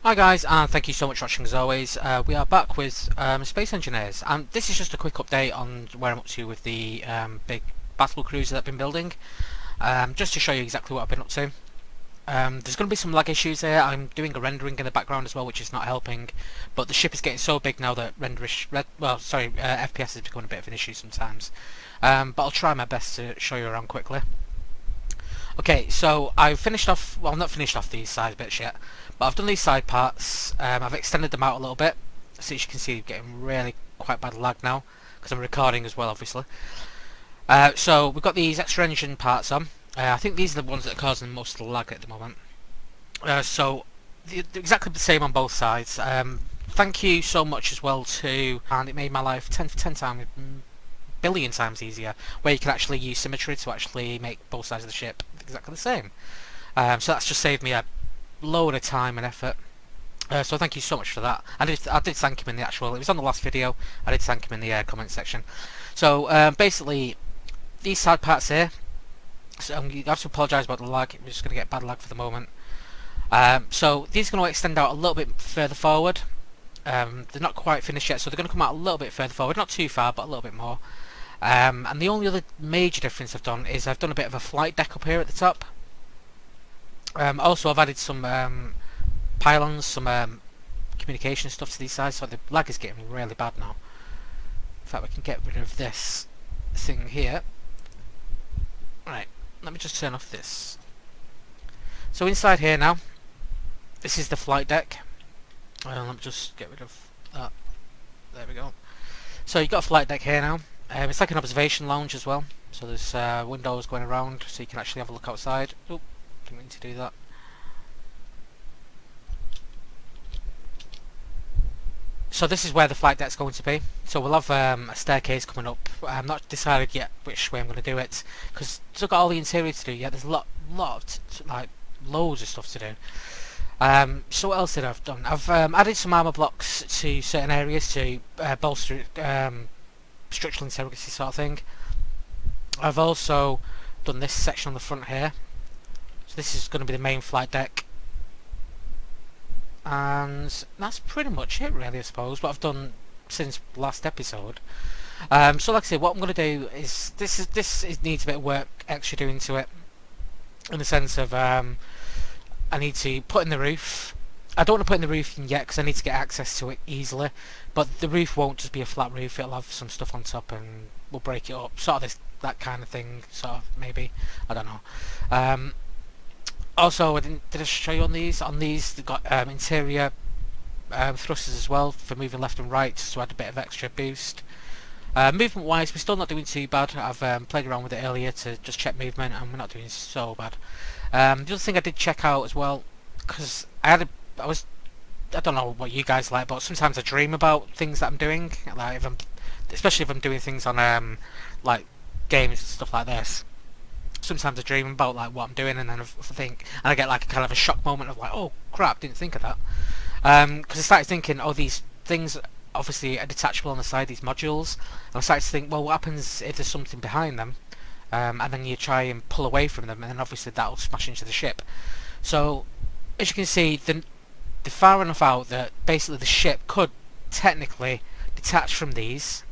Hi guys, and thank you so much for watching as always. We are back with Space Engineers, and this is just a quick update on where I'm up to with the big battle cruiser that I've been building, just to show you exactly what I've been up to. There's going to be some lag issues here. I'm doing a rendering in the background as well, which is not helping, but the ship is getting so big now that FPS is becoming a bit of an issue sometimes. But I'll try my best to show you around quickly. Okay, so I've finished off, well, not finished off these side bits yet, but I've done these side parts. I've extended them out a little bit, so as you can see, I'm getting really quite bad lag now, because I'm recording as well, obviously. So we've got these extra engine parts on. I think these are the ones that are causing most of the lag at the moment. So they're exactly the same on both sides. Thank you so much as well to, and it made my life 10 times, billion times easier, where you can actually use symmetry to actually make both sides of the ship exactly the same. So that's just saved me a load of time and effort. So thank you so much for that. I did thank him in the actual, it was on the last video, I did thank him in the comment section. So basically, these side parts here, so I have to apologise about the lag, we're just going to get bad lag for the moment. So these are going to extend out a little bit further forward. They're not quite finished yet, so they're going to come out a little bit further forward, not too far, but a little bit more. And the only other major difference I've done is I've done a bit of a flight deck up here at the top. Also I've added some pylons, some communication stuff to these sides, so the lag is getting really bad now. In fact, we can get rid of this thing here. Right, let me just turn off this. So inside here now, this is the flight deck. Let me just get rid of that. There we go. So you've got a flight deck here now. It's like an observation lounge as well. So there's windows going around, so you can actually have a look outside. Oh, didn't mean to do that. So this is where the flight deck's going to be. So we'll have a staircase coming up. I'm not decided yet which way I'm going to do it, because still got all the interior to do yet. There's a lot like loads of stuff to do. So what else did I've done? I've added some armour blocks to certain areas to bolster structural integrity sort of thing. I've also done this section on the front here. So this is going to be the main flight deck. And that's pretty much it really, I suppose, what I've done since last episode. So like I say, what I'm going to do is, this needs a bit of work extra doing to it. In the sense of, I need to put in the roof. I don't want to put in the roof yet because I need to get access to it easily. But the roof won't just be a flat roof, it'll have some stuff on top and we'll break it up. Sort of that kind of thing, sort of, maybe. I don't know. Also, did I show you on these? On these, they've got interior thrusters as well for moving left and right, just to add a bit of extra boost. Movement wise, we're still not doing too bad. I've played around with it earlier to just check movement, and we're not doing so bad. The other thing I did check out as well, because I don't know what you guys like, but sometimes I dream about things that I'm doing, like especially if I'm doing things on like games and stuff like this. Sometimes I dream about like what I'm doing, and then I get like a kind of a shock moment of like, oh crap, didn't think of that. Because I started thinking, oh, these things obviously are detachable on the side, these modules, and I started to think, well, what happens if there's something behind them, and then you try and pull away from them, and then obviously that'll smash into the ship. So as you can see, they're far enough out that basically the ship could technically detach from these,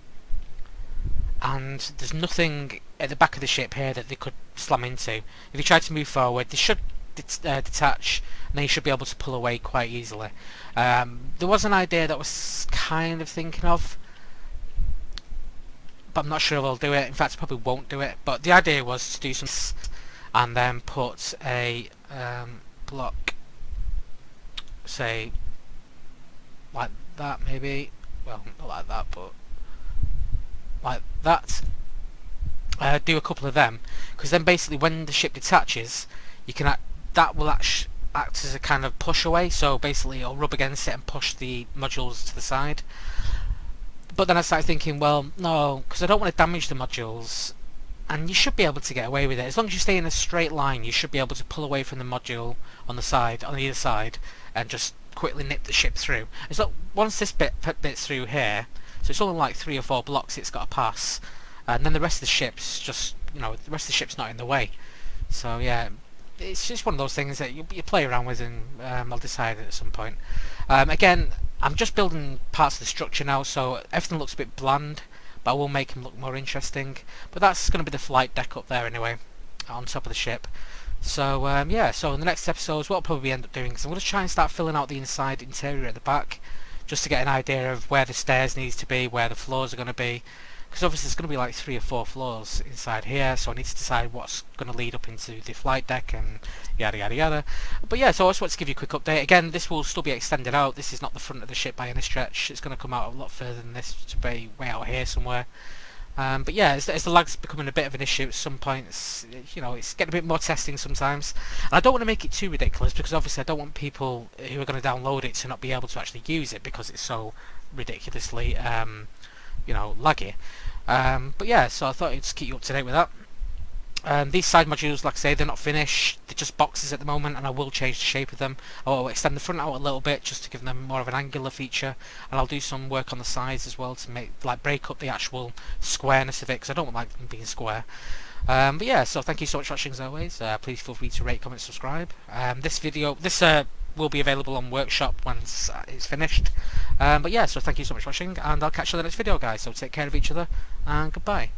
and there's nothing at the back of the ship here that they could slam into. If you try to move forward, they should detach, and then you should be able to pull away quite easily. There was an idea that I was kind of thinking of, but I'm not sure if I'll do it. In fact, I probably won't do it. But the idea was to do some, and then put a block, say, like that maybe. Well, not like that, but like that. Do a couple of them, because then basically when the ship detaches, you can that will act as a kind of push away. So basically, it'll rub against it and push the modules to the side. But then I started thinking, well, no, because I don't want to damage the modules, and you should be able to get away with it as long as you stay in a straight line. You should be able to pull away from the module on the side, on either side, and just quickly nip the ship through. It's like once this bit's through here, so it's only like 3 or 4 blocks it's got to pass. And then the rest of the ship's just, the rest of the ship's not in the way. So yeah, it's just one of those things that you play around with, and I'll decide at some point. Again, I'm just building parts of the structure now, so everything looks a bit bland, but I will make them look more interesting. But that's going to be the flight deck up there anyway, on top of the ship. So yeah, so in the next episodes what I'll probably end up doing is I'm going to try and start filling out the inside interior at the back, just to get an idea of where the stairs needs to be, where the floors are going to be, because obviously there's going to be like 3 or 4 floors inside here, so I need to decide what's going to lead up into the flight deck and yada yada yada. But yeah, so I just want to give you a quick update. Again, this will still be extended out. This is not the front of the ship by any stretch. It's going to come out a lot further than this, to be way out here somewhere. But yeah, as the lag's becoming a bit of an issue at some points, you know, it's getting a bit more testing sometimes. And I don't want to make it too ridiculous, because obviously I don't want people who are going to download it to not be able to actually use it because it's so ridiculously, you know, laggy. But yeah, so I thought I'd just keep you up to date with that. These side modules, like I say, they're not finished. They're just boxes at the moment, and I will change the shape of them. I'll extend the front out a little bit just to give them more of an angular feature, and I'll do some work on the sides as well to make, like, break up the actual squareness of it, because I don't like them being square. But yeah, so thank you so much for watching as always. Please feel free to rate, comment, subscribe. This will be available on Workshop once it's finished. But yeah, so thank you so much for watching, and I'll catch you in the next video, guys. So take care of each other, and goodbye.